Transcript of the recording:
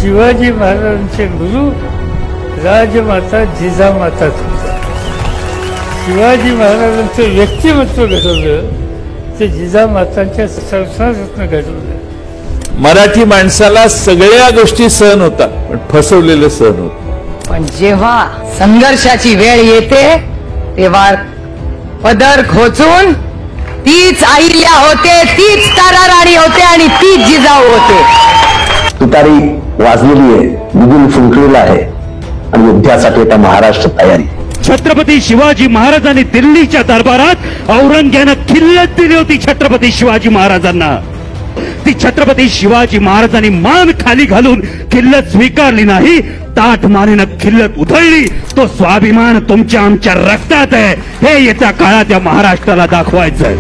शिवाजी महाराजांचे गुरु राजमाता जिजामाता होत्या. शिवाजी महाराजांचं व्यक्तिमत्व घडवलं ते जिजामातांच्या संस्कारातून घडवलं. मराठी माणसाला सगळ्या गोष्टी सहन होतात, पण फसवलेले सहन होत. पण जेव्हा संघर्षाची वेळ येते तेव्हा पदर खोचून तीच अहिल्या होते, तीच तारा राणी होते आणि तीच जिजाऊ होते. तुतारी वाजलेली आहे, बिगुल फुंकलेला आहे आणि युद्धासाठी आता महाराष्ट्र तयारी. छत्रपती शिवाजी महाराजांनी दिल्लीच्या दरबारात औरंग्यानं खिल्लत दिली होती. छत्रपती शिवाजी महाराजांना ती छत्रपती शिवाजी महाराजांनी मान खाली घालून खिल्लत स्वीकारली नाही, ताठ मानेनं खिल्लत उधळली. तो स्वाभिमान तुमच्या आमच्या रक्तात आहे, हे येत्या काळात या महाराष्ट्राला दाखवायचंय.